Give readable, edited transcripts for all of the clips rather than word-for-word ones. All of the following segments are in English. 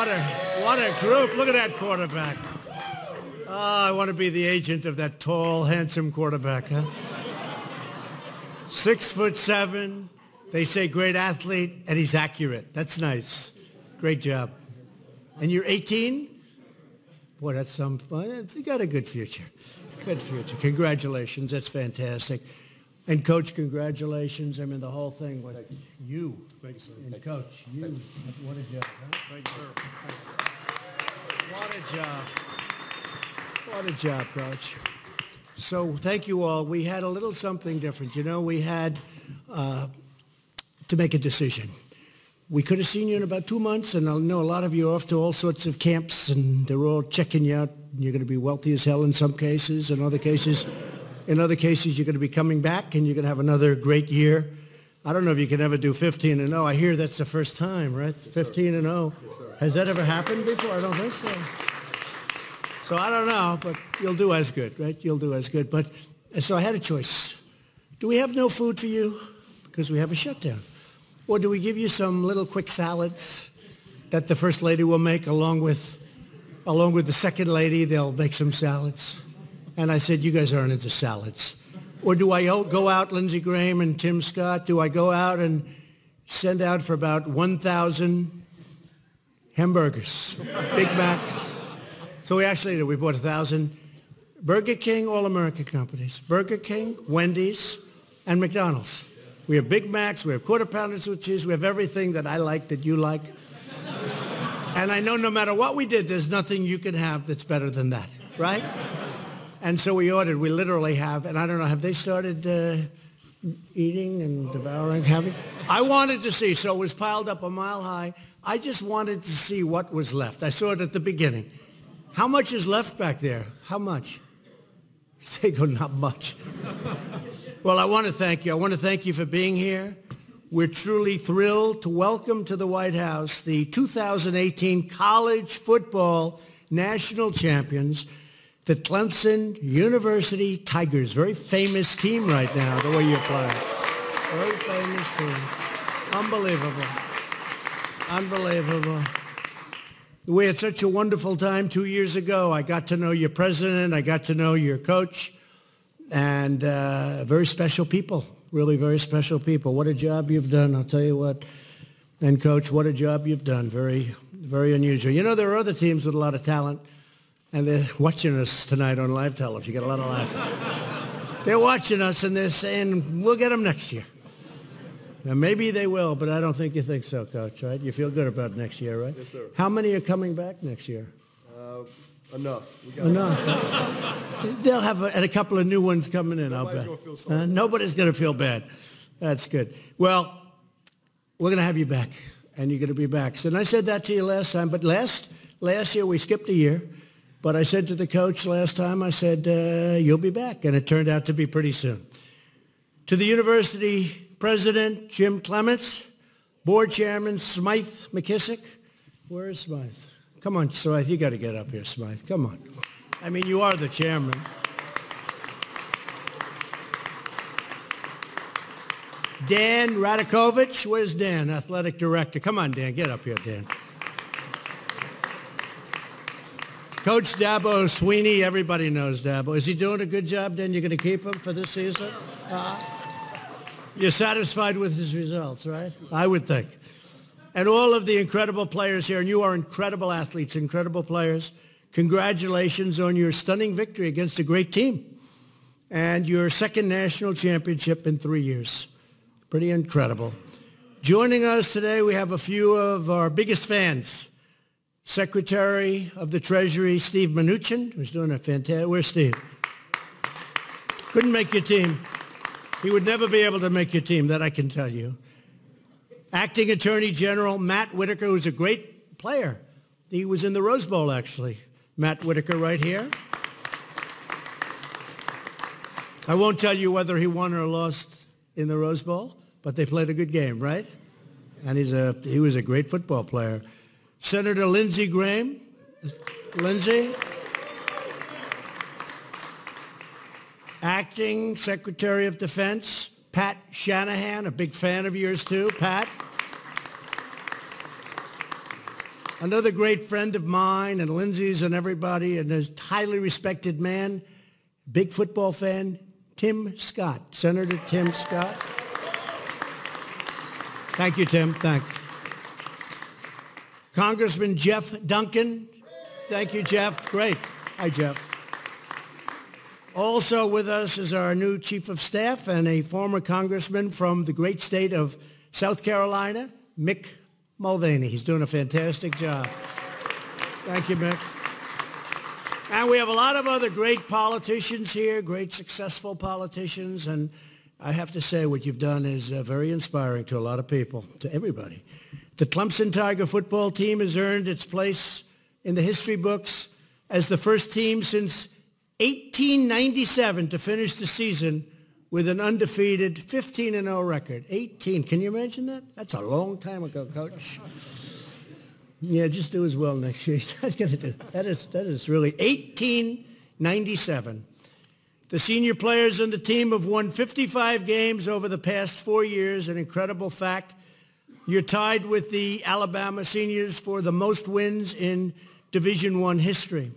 what a group. Look at that quarterback. Oh, I want to be the agent of that tall, handsome quarterback, huh? 6'7". They say great athlete, and he's accurate. That's nice. Great job. And you're 18? Boy, that's some fun. You got a good future. Good future. Congratulations. That's fantastic. And Coach, congratulations. I mean, the whole thing was you. Thank you, sir. And Coach, you. What a job, huh? Thank you, sir. What a job. What a job, Coach. So thank you all. We had a little something different. You know, we had to make a decision. We could have seen you in about 2 months, and I know a lot of you are off to all sorts of camps, and they're all checking you out. You're going to be wealthy as hell in some cases. In other cases, you're going to be coming back, and you're going to have another great year. I don't know if you can ever do 15-0. I hear that's the first time, right? 15-0. Yes, sir. Has that ever happened before? I don't think so. So I don't know, but you'll do as good, right? You'll do as good. But so I had a choice. Do we have no food for you because we have a shutdown? Or do we give you some little quick salads that the First Lady will make along with the Second Lady? They'll make some salads. And I said, you guys aren't into salads. Or do I go out, Lindsey Graham and Tim Scott, do I go out and send out for about 1,000 hamburgers, Big Macs? So we bought 1,000 Burger King, All-American companies. Burger King, Wendy's, and McDonald's. We have Big Macs, we have Quarter Pounders with cheese, we have everything that I like, that you like. And I know no matter what we did, there's nothing you can have that's better than that, right? And so we literally have, and I don't know, have they started eating and devouring, having? I wanted to see, so it was piled up a mile high. I just wanted to see what was left. I saw it at the beginning. How much is left back there? How much? They go, not much. Well, I want to thank you. I want to thank you for being here. We're truly thrilled to welcome to the White House the 2018 college football national champions, the Clemson University Tigers. Very famous team right now, the way you're playing. Very famous team. Unbelievable. Unbelievable. We had such a wonderful time 2 years ago. I got to know your president. I got to know your coach. And very special people, really very special people. What a job you've done, I'll tell you what. And, Coach, what a job you've done. Very, very unusual. You know, there are other teams with a lot of talent, and they're watching us tonight on live television. You get a lot of laughs. They're watching us, and they're saying, we'll get them next year. Now, maybe they will, but I don't think you think so, Coach, right? You feel good about next year, right? Yes, sir. How many are coming back next year? Enough. Enough. They'll have a couple of new ones coming in, I'll bet. Nobody's going to feel bad. That's good. Well, we're going to have you back, and you're going to be back. And I said that to you last time, but last year we skipped a year. But I said to the coach last time, I said, you'll be back, and it turned out to be pretty soon. To the university president, Jim Clements, board chairman, Smythe McKissick. Where is Smythe? Come on, Smythe, you got to get up here, Smythe. Come on. I mean, you are the chairman. Dan Radakovich, where's Dan, athletic director? Come on, Dan, get up here, Dan. Coach Dabo Swinney, everybody knows Dabo. Is he doing a good job, Dan? You're going to keep him for this season? You're satisfied with his results, right? I would think. And all of the incredible players here, and you are incredible athletes, incredible players. Congratulations on your stunning victory against a great team and your second national championship in 3 years. Pretty incredible. Joining us today, we have a few of our biggest fans. Secretary of the Treasury, Steve Mnuchin, who's doing a fantastic... Where's Steve? Couldn't make your team. He would never be able to make your team, that I can tell you. Acting Attorney General Matt Whitaker, who's a great player. He was in the Rose Bowl, actually. Matt Whitaker right here. I won't tell you whether he won or lost in the Rose Bowl, but they played a good game, right? And he was a great football player. Senator Lindsey Graham. Lindsey. Acting Secretary of Defense, Pat Shanahan, a big fan of yours too, Pat. Another great friend of mine and Lindsay's and everybody, and a highly respected man, big football fan, Tim Scott, Senator Tim Scott. Thank you, Tim. Thanks. Congressman Jeff Duncan. Thank you, Jeff. Great. Hi, Jeff. Also with us is our new Chief of Staff and a former congressman from the great state of South Carolina, Mick Mulvaney. He's doing a fantastic job. Thank you, Mick. And we have a lot of other great politicians here, great successful politicians, and I have to say what you've done is very inspiring to a lot of people, to everybody. The Clemson Tiger football team has earned its place in the history books as the first team since 1897 to finish the season with an undefeated 15-0 record. 18. Can you imagine that? That's a long time ago, Coach. Yeah, just do as well next year. That's gonna do. That is really 1897. The senior players on the team have won 55 games over the past 4 years, an incredible fact. You're tied with the Alabama seniors for the most wins in Division I history.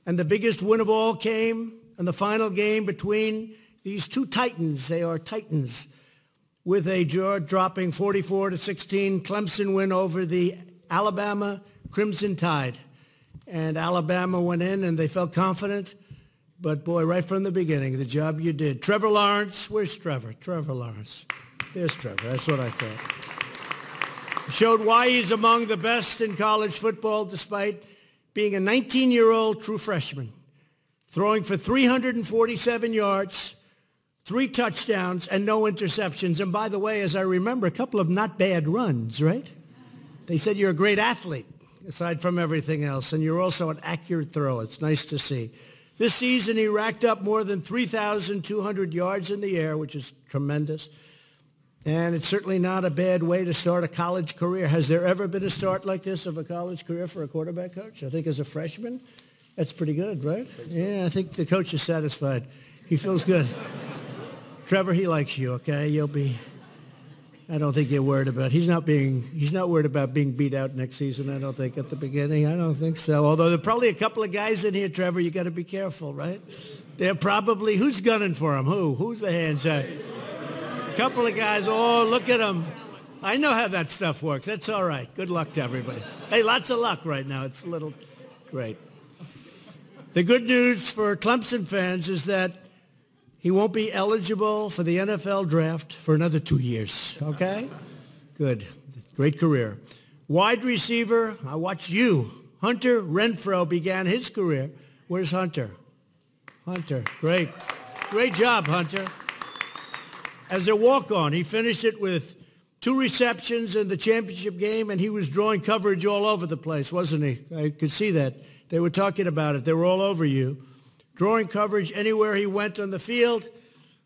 And the biggest win of all came in the final game between these two titans. They are titans. With a jaw-dropping 44-16 Clemson win over the Alabama Crimson Tide. And Alabama went in and they felt confident. But boy, right from the beginning, the job you did. Trevor Lawrence, where's Trevor? Trevor Lawrence. There's Trevor, that's what I thought. Showed why he's among the best in college football despite being a 19-year-old true freshman, throwing for 347 yards, 3 touchdowns, and no interceptions. And by the way, as I remember, a couple of not bad runs, right? They said you're a great athlete, aside from everything else, and you're also an accurate thrower. It's nice to see. This season, he racked up more than 3,200 yards in the air, which is tremendous. And it's certainly not a bad way to start a college career. Has there ever been a start like this of a college career for a quarterback coach? I think as a freshman, that's pretty good, right? Yeah, I think the coach is satisfied. He feels good. Trevor, he likes you, okay? You'll be, I don't think you're worried about, he's not worried about being beat out next season, I don't think, at the beginning. I don't think so. Although there are probably a couple of guys in here, Trevor, you got to be careful, right? They're probably, who's gunning for him? Who's the hands? Couple of guys, oh, look at them. I know how that stuff works. That's all right. Good luck to everybody. Hey, lots of luck right now. It's a little great. The good news for Clemson fans is that he won't be eligible for the NFL draft for another 2 years, okay? Good. Great career. Wide receiver, I watched you. Hunter Renfrow began his career. Where's Hunter? Hunter, great. Great job, Hunter. As a walk-on, he finished it with 2 receptions in the championship game, and he was drawing coverage all over the place, wasn't he? I could see that. They were talking about it. They were all over you. Drawing coverage anywhere he went on the field,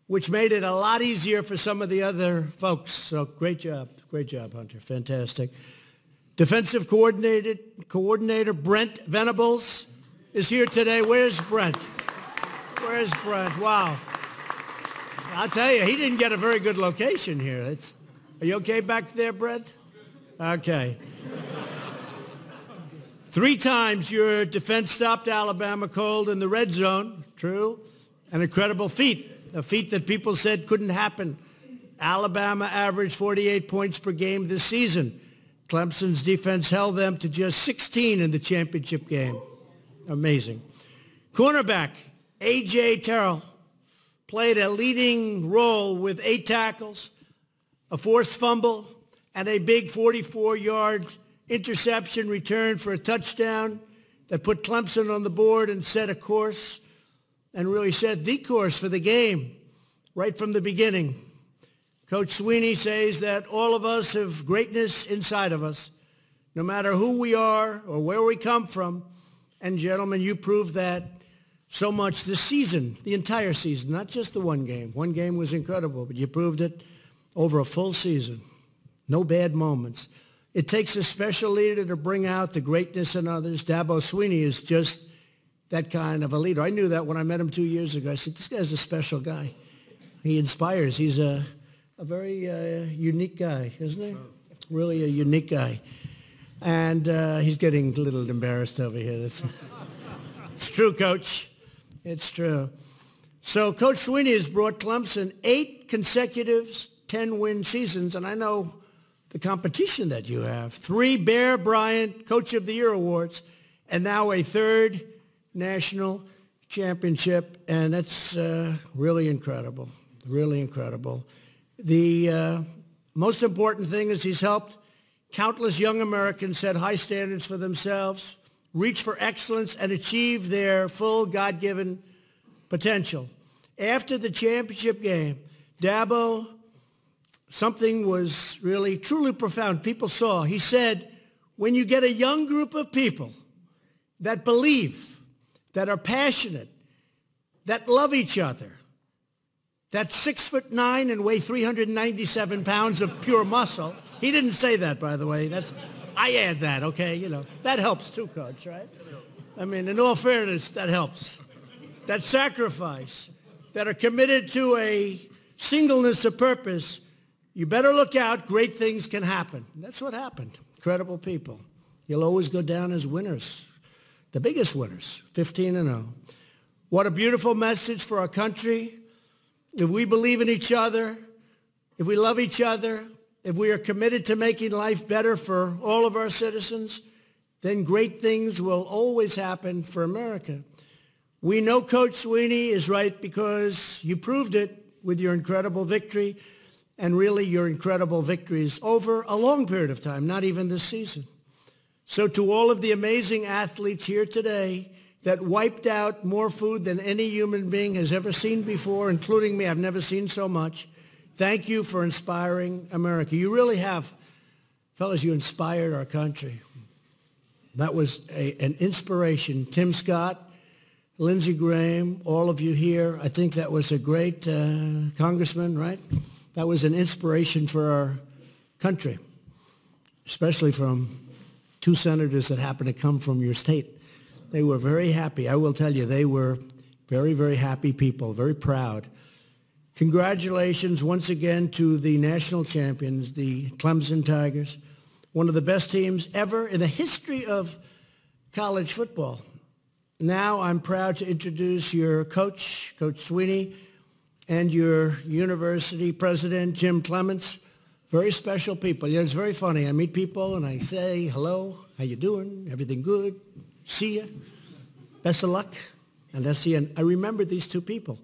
which made it a lot easier for some of the other folks. So great job, Hunter. Fantastic. Defensive coordinator Brent Venables is here today. Where's Brent? Where's Brent? Wow. I'll tell you, he didn't get a very good location here. Are you okay back there, Brent? Okay. 3 times your defense stopped Alabama cold in the red zone. True. An incredible feat. A feat that people said couldn't happen. Alabama averaged 48 points per game this season. Clemson's defense held them to just 16 in the championship game. Amazing. Cornerback, A.J. Terrell, played a leading role with 8 tackles, a forced fumble, and a big 44-yard interception return for a touchdown that put Clemson on the board and set a course and really set the course for the game right from the beginning. Coach Swinney says that all of us have greatness inside of us, no matter who we are or where we come from. And gentlemen, you proved that so much this season, the entire season, not just the one game. One game was incredible, but you proved it over a full season. No bad moments. It takes a special leader to bring out the greatness in others. Dabo Swinney is just that kind of a leader. I knew that when I met him 2 years ago. I said, this guy's a special guy. He inspires. He's a very unique guy, isn't he? Really a unique guy. And he's getting a little embarrassed over here. It's true, Coach. It's true. So Coach Swinney has brought Clemson 8 consecutive 10-win seasons, and I know the competition that you have. 3 Bear Bryant Coach of the Year awards, and now a 3rd national championship, and that's really incredible, really incredible. The most important thing is he's helped countless young Americans set high standards for themselves, reach for excellence, and achieve their full God-given potential. After the championship game, Dabo, something was really, truly profound. People saw. He said, when you get a young group of people that believe, that are passionate, that love each other, that's 6'9" and weigh 397 pounds of pure muscle. He didn't say that, by the way. I add that, okay? You know, that helps too, Coach, right? I mean, in all fairness, that helps. That sacrifice, that are committed to a singleness of purpose, you better look out. Great things can happen. That's what happened. Incredible people. You'll always go down as winners, the biggest winners, 15-0. What a beautiful message for our country. If we believe in each other, if we love each other, if we are committed to making life better for all of our citizens, then great things will always happen for America. We know Coach Swinney is right because you proved it with your incredible victory, and really your incredible victories over a long period of time, not even this season. So to all of the amazing athletes here today that wiped out more food than any human being has ever seen before, including me, I've never seen so much. Thank you for inspiring America. You really have. Fellas, you inspired our country. That was an inspiration. Tim Scott, Lindsey Graham, all of you here. I think that was a great congressman, right? That was an inspiration for our country, especially from 2 senators that happen to come from your state. They were very happy. I will tell you, they were very, very happy people, very proud. Congratulations once again to the national champions, the Clemson Tigers, one of the best teams ever in the history of college football. Now I'm proud to introduce your coach, Coach Swinney, and your university president, Jim Clements. Very special people. You know, it's very funny. I meet people and I say, hello, how you doing? Everything good? See ya. Best of luck. And that's the end. I remember these 2 people.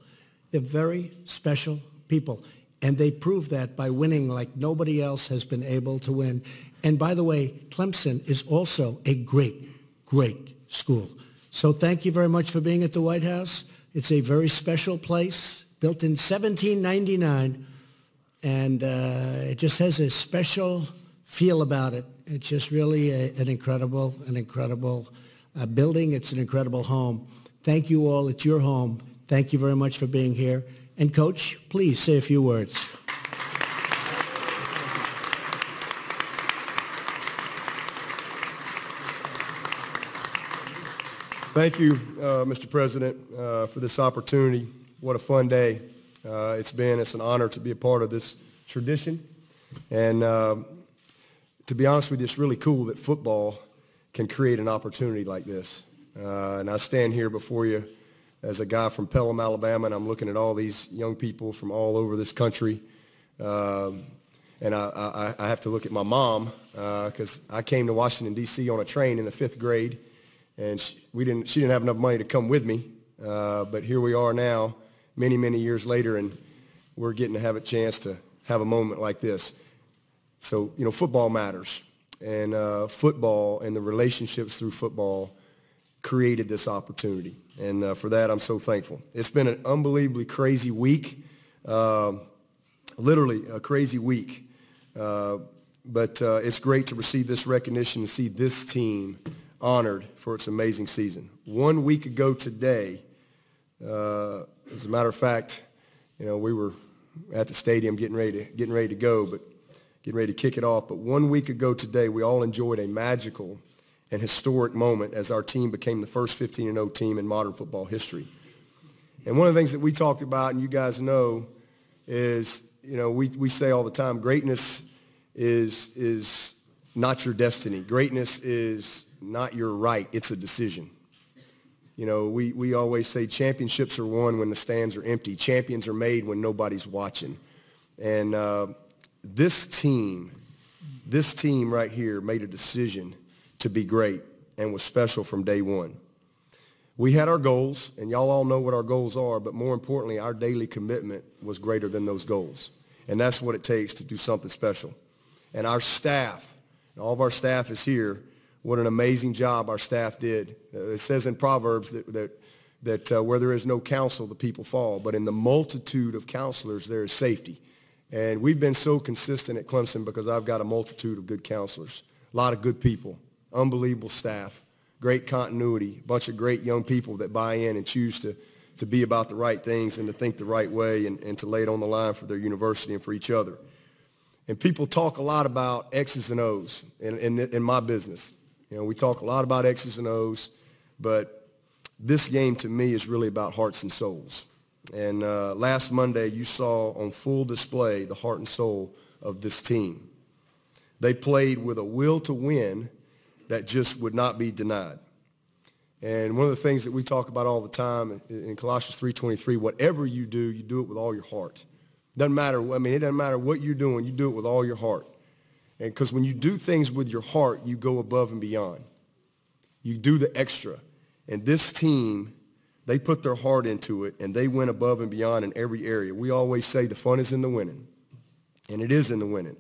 They're very special people. And they proved that by winning like nobody else has been able to win. And by the way, Clemson is also a great, great school. So thank you very much for being at the White House. It's a very special place, built in 1799. And it just has a special feel about it. It's just really an incredible building. It's an incredible home. Thank you all. It's your home. Thank you very much for being here. And Coach, please say a few words. Thank you, Mr. President, for this opportunity. What a fun day it's an honor to be a part of this tradition. And to be honest with you, it's really cool that football can create an opportunity like this. And I stand here before you as a guy from Pelham, Alabama, and I'm looking at all these young people from all over this country. And I have to look at my mom because I came to Washington, D.C. on a train in the 5th grade, and she didn't have enough money to come with me. But here we are now, many, many years later, and we're getting to have a chance to have a moment like this. So, you know, football matters, and football and the relationships through football created this opportunity. And for that, I'm so thankful. It's been an unbelievably crazy week, literally a crazy week. But it's great to receive this recognition and see this team honored for its amazing season. 1 week ago today, as a matter of fact, you know, we were at the stadium getting ready to go, but getting ready to kick it off. But 1 week ago today, we all enjoyed a magical and historic moment as our team became the first 15-0 team in modern football history. And one of the things that we talked about, and you guys know, is, you know, we say all the time, greatness is not your destiny. Greatness is not your right. It's a decision. You know, we always say championships are won when the stands are empty. Champions are made when nobody's watching. And this team right here made a decision to be great and was special from day one. We had our goals, and y'all all know what our goals are, but more importantly, our daily commitment was greater than those goals. And that's what it takes to do something special. And our staff, all of our staff is here. What an amazing job our staff did. It says in Proverbs that where there is no counsel, the people fall. But in the multitude of counselors, there is safety. And we've been so consistent at Clemson because I've got a multitude of good counselors, a lot of good people, unbelievable staff, great continuity, a bunch of great young people that buy in and choose to be about the right things and to think the right way and to lay it on the line for their university and for each other. And people talk a lot about X's and O's in my business. You know, we talk a lot about X's and O's, but this game to me is really about hearts and souls. And last Monday, you saw on full display the heart and soul of this team. They played with a will to win that just would not be denied. And one of the things that we talk about all the time in Colossians 3:23, whatever you do it with all your heart. Doesn't matter, I mean, it doesn't matter what you're doing, you do it with all your heart. And because when you do things with your heart, you go above and beyond. You do the extra. And this team, they put their heart into it, and they went above and beyond in every area. We always say the fun is in the winning, and it is in the winning.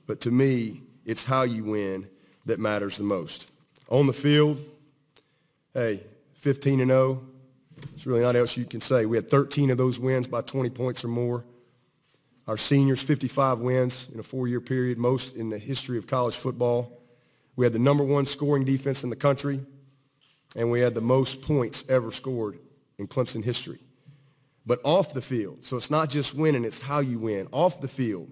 But to me, it's how you win that matters the most. On the field, hey, 15-0. There's really not else you can say. We had 13 of those wins by 20 points or more. Our seniors, 55 wins in a 4-year period, most in the history of college football. We had the #1 scoring defense in the country, and we had the most points ever scored in Clemson history. But off the field, so it's not just winning, it's how you win. Off the field,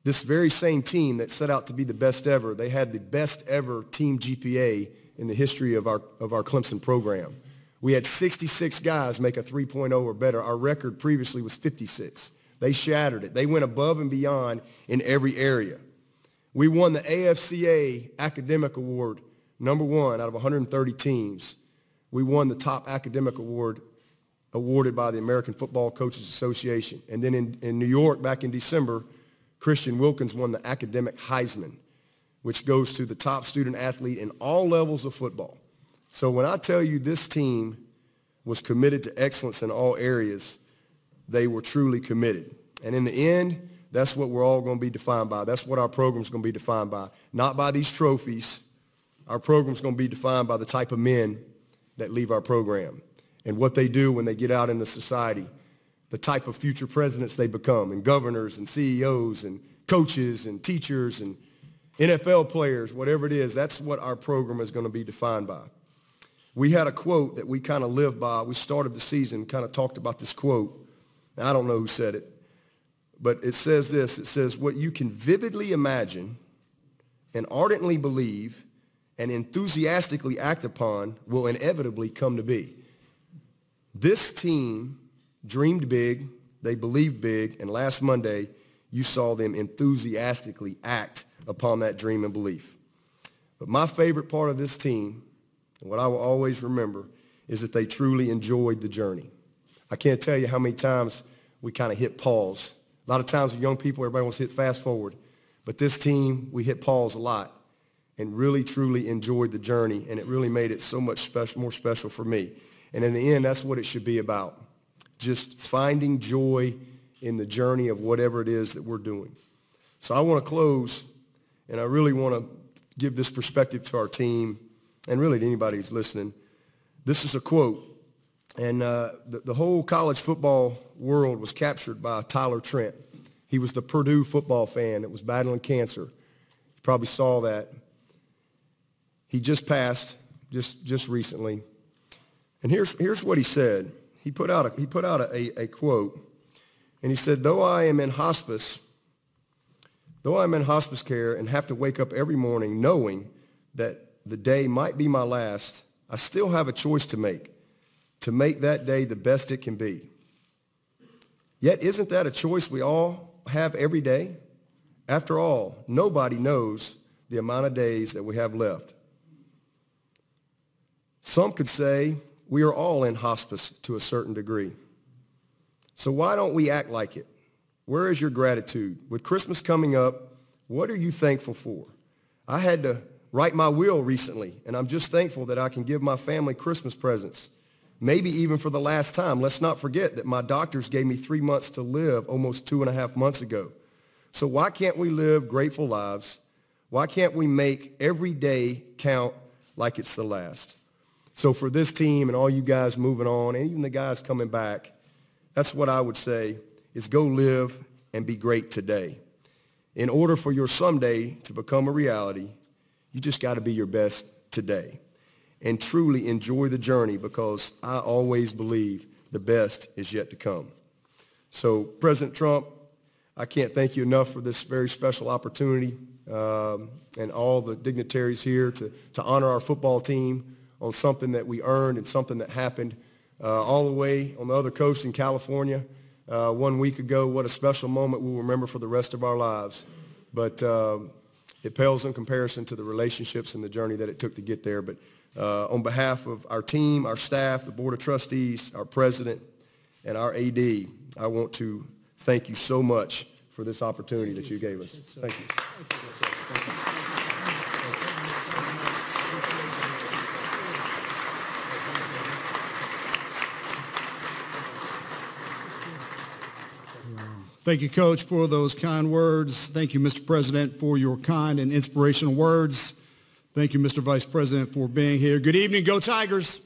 this very same team that set out to be the best ever, they had the best ever team GPA in the history of our Clemson program. We had 66 guys make a 3.0 or better. Our record previously was 56. They shattered it. They went above and beyond in every area. We won the AFCA Academic Award, #1 out of 130 teams. We won the top academic award awarded by the American Football Coaches Association. And then in New York back in December, Christian Wilkins won the academic Heisman, which goes to the top student athlete in all levels of football. So when I tell you this team was committed to excellence in all areas, they were truly committed. And in the end, that's what we're all going to be defined by. That's what our program's going to be defined by. Not by these trophies. Our program's going to be defined by the type of men that leave our program and what they do when they get out into society, the type of future presidents they become, and governors and CEOs and coaches and teachers and NFL players, whatever it is. That's what our program is going to be defined by. We had a quote that we kind of live by. We started the season, kind of talked about this quote. I don't know who said it, but it says this. It says, what you can vividly imagine and ardently believe and enthusiastically act upon will inevitably come to be. This team dreamed big, they believed big, and last Monday you saw them enthusiastically act upon that dream and belief. But my favorite part of this team, and what I will always remember, is that they truly enjoyed the journey. I can't tell you how many times we kind of hit pause. A lot of times with young people, everybody wants to hit fast forward. But this team, we hit pause a lot and really, truly enjoyed the journey, and it really made it so much more special for me. And in the end, that's what it should be about, just finding joy in the journey of whatever it is that we're doing. So I want to close, and I really want to give this perspective to our team and really to anybody who's listening. This is a quote. And the whole college football world was captured by Tyler Trent. He was the Purdue football fan that was battling cancer. You probably saw that. He just passed just recently. And here's what he said. He put out a quote, and he said, though I am in hospice care and have to wake up every morning knowing that the day might be my last, I still have a choice to make that day the best it can be. Yet isn't that a choice we all have every day? After all, nobody knows the amount of days that we have left. Some could say we are all in hospice to a certain degree. So why don't we act like it? Where is your gratitude? With Christmas coming up, what are you thankful for? I had to write my will recently, and I'm just thankful that I can give my family Christmas presents, maybe even for the last time. Let's not forget that my doctors gave me 3 months to live almost 2.5 months ago. So why can't we live grateful lives? Why can't we make every day count like it's the last? So for this team and all you guys moving on, and even the guys coming back, that's what I would say is go live and be great today. In order for your someday to become a reality, you just got to be your best today and truly enjoy the journey, because I always believe the best is yet to come. So President Trump, I can't thank you enough for this very special opportunity, and all the dignitaries here to honor our football team on something that we earned and something that happened all the way on the other coast in California 1 week ago. What a special moment we'll remember for the rest of our lives. But it pales in comparison to the relationships and the journey that it took to get there. But on behalf of our team, our staff, the Board of Trustees, our President, and our AD, I want to thank you so much for this opportunity that you gave us. Thank you. Thank you, Coach, for those kind words. Thank you, Mr. President, for your kind and inspirational words. Thank you, Mr. Vice President, for being here. Good evening. Go Tigers.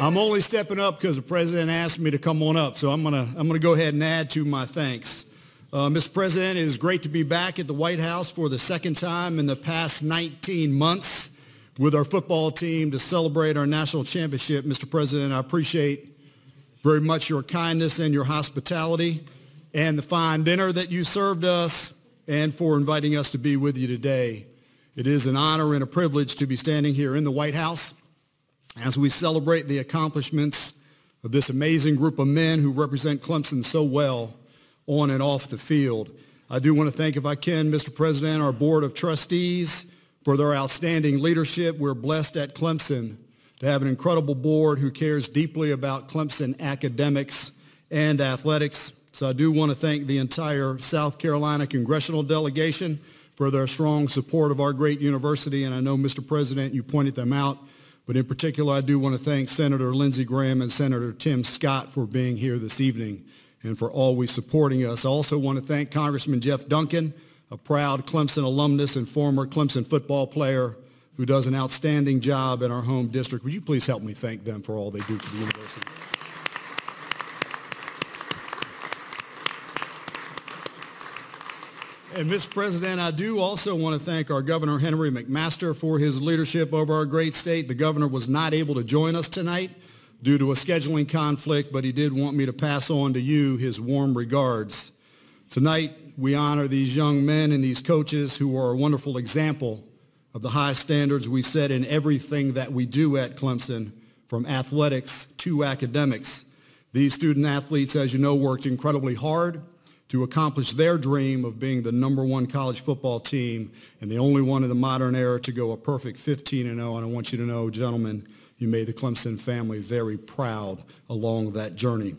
I'm only stepping up because the President asked me to come on up, so I'm gonna go ahead and add to my thanks. Mr. President, it is great to be back at the White House for the second time in the past 19 months with our football team to celebrate our national championship. Mr. President, I appreciate very much your kindness and your hospitality and the fine dinner that you served us, and for inviting us to be with you today. It is an honor and a privilege to be standing here in the White House as we celebrate the accomplishments of this amazing group of men who represent Clemson so well on and off the field. I do want to thank, if I can, Mr. President, our Board of Trustees for their outstanding leadership. We're blessed at Clemson to have an incredible board who cares deeply about Clemson academics and athletics. So I do want to thank the entire South Carolina congressional delegation for their strong support of our great university. And I know, Mr. President, you pointed them out, but in particular, I do want to thank Senator Lindsey Graham and Senator Tim Scott for being here this evening and for always supporting us. I also want to thank Congressman Jeff Duncan, a proud Clemson alumnus and former Clemson football player who does an outstanding job in our home district. Would you please help me thank them for all they do for the university? And Mr. President, I do also want to thank our Governor Henry McMaster for his leadership over our great state. The governor was not able to join us tonight due to a scheduling conflict, but he did want me to pass on to you his warm regards. Tonight, we honor these young men and these coaches who are a wonderful example of the high standards we set in everything that we do at Clemson, from athletics to academics. These student athletes, as you know, worked incredibly hard to accomplish their dream of being the #1 college football team and the only one in the modern era to go a perfect 15-0. And I want you to know, gentlemen, you made the Clemson family very proud along that journey.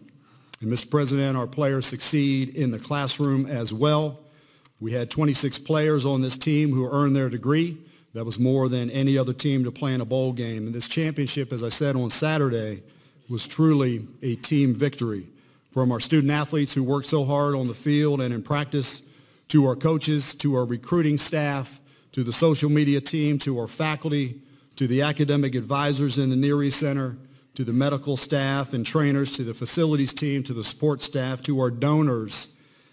And Mr. President, our players succeed in the classroom as well. We had 26 players on this team who earned their degree. That was more than any other team to play in a bowl game. And this championship, as I said on Saturday, was truly a team victory. From our student athletes who worked so hard on the field and in practice, to our coaches, to our recruiting staff, to the social media team, to our faculty, to the academic advisors in the Neary Center, to the medical staff and trainers, to the facilities team, to the support staff, to our donors,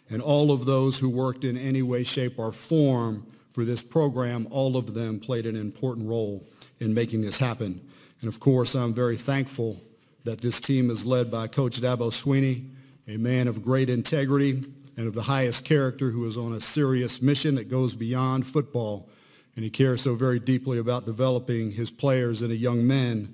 and all of those who worked in any way, shape, or form for this program. All of them played an important role in making this happen. And of course, I'm very thankful that this team is led by Coach Swinney, a man of great integrity and of the highest character, who is on a serious mission that goes beyond football. And he cares so very deeply about developing his players into young men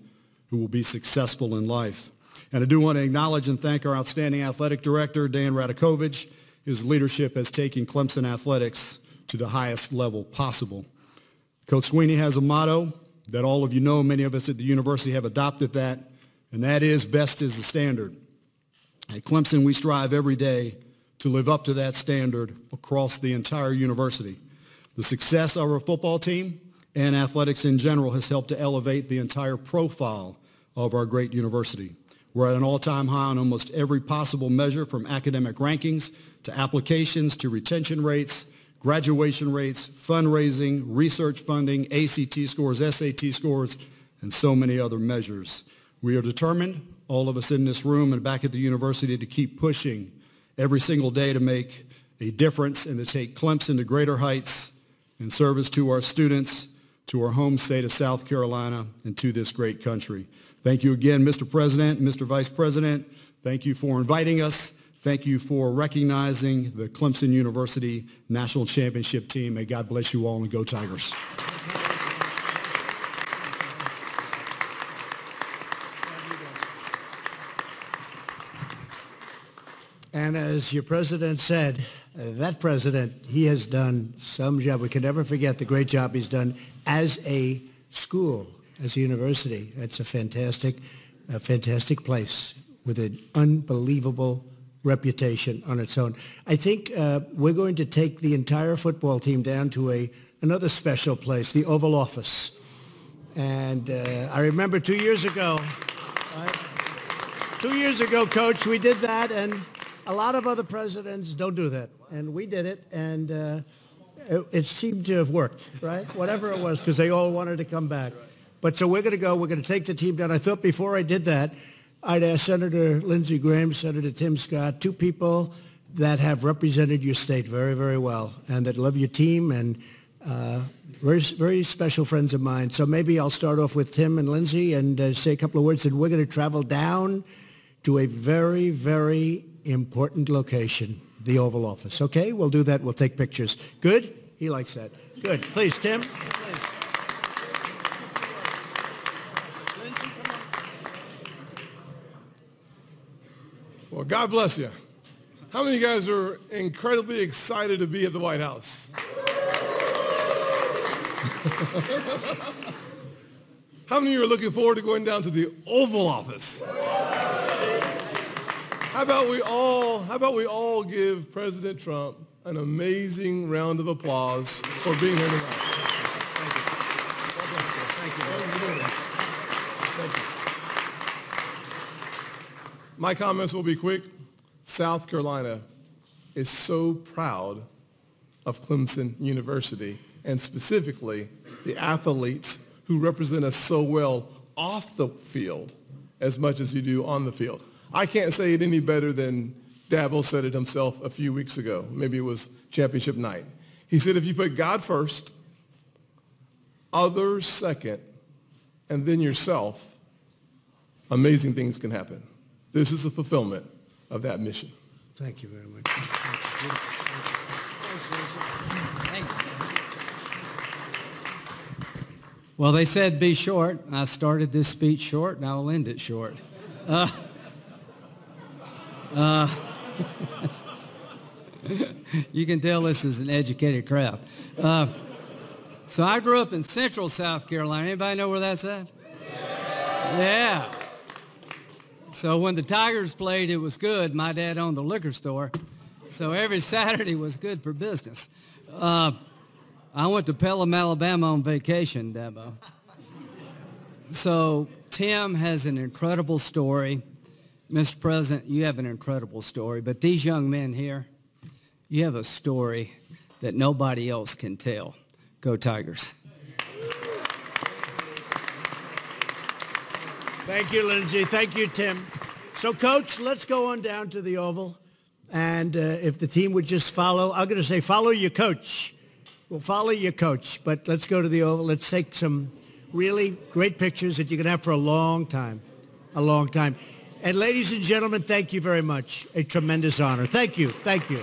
who will be successful in life. And I do want to acknowledge and thank our outstanding athletic director, Dan Radakovich. His leadership has taken Clemson athletics to the highest level possible. Coach Swinney has a motto that all of you know. Many of us at the university have adopted that, and that is best is the standard. At Clemson, we strive every day to live up to that standard across the entire university. The success of our football team and athletics in general has helped to elevate the entire profile of our great university. We're at an all-time high on almost every possible measure, from academic rankings to applications to retention rates, graduation rates, fundraising, research funding, ACT scores, SAT scores, and so many other measures. We are determined, all of us in this room and back at the university, to keep pushing every single day to make a difference and to take Clemson to greater heights in service to our students, to our home state of South Carolina, and to this great country. Thank you again, Mr. President, Mr. Vice President. Thank you for inviting us. Thank you for recognizing the Clemson University National Championship team. May God bless you all, and go Tigers. And as your president said, that president, he has done some job. We can never forget the great job he's done as a school, as a university. It's a fantastic place with an unbelievable reputation on its own. I think we're going to take the entire football team down to another special place, the Oval Office. And I remember 2 years ago, Coach, we did that, and a lot of other presidents don't do that. And we did it, and it seemed to have worked, right? Whatever it was, because they all wanted to come back. But so we're going to take the team down. I thought before I did that, I'd ask Senator Lindsey Graham, Senator Tim Scott, two people that have represented your state very, very well and that love your team, and very, very special friends of mine. So maybe I'll start off with Tim and Lindsey and say a couple of words, and we're going to travel down to a very, very important location, the Oval Office. Okay, we'll do that. We'll take pictures. Good? He likes that. Good. Please, Tim. Well, God bless you. How many of you guys are incredibly excited to be at the White House? How many of you are looking forward to going down to the Oval Office? How about we all give President Trump an amazing round of applause for being here tonight. My comments will be quick. South Carolina is so proud of Clemson University, and specifically the athletes who represent us so well off the field as much as you do on the field. I can't say it any better than Dabo said it himself a few weeks ago. Maybe it was championship night. He said, if you put God first, others second, and then yourself, amazing things can happen. This is a fulfillment of that mission. Thank you very much. Well, they said be short. I started this speech short, and I will end it short. You can tell this is an educated crowd. So I grew up in central South Carolina. Anybody know where that's at? Yeah. So when the Tigers played, it was good. My dad owned the liquor store, so every Saturday was good for business. I went to Pelham, Alabama on vacation, Dabo. So Tim has an incredible story. Mr. President, you have an incredible story, but these young men here, you have a story that nobody else can tell. Go Tigers. Thank you, Lindsey. Thank you, Tim. So, Coach, let's go on down to the Oval. And if the team would just follow, I'm going to say follow your coach. We'll follow your coach, but let's go to the Oval. Let's take some really great pictures that you can have for a long time, a long time. And ladies and gentlemen, thank you very much. A tremendous honor. Thank you. Thank you.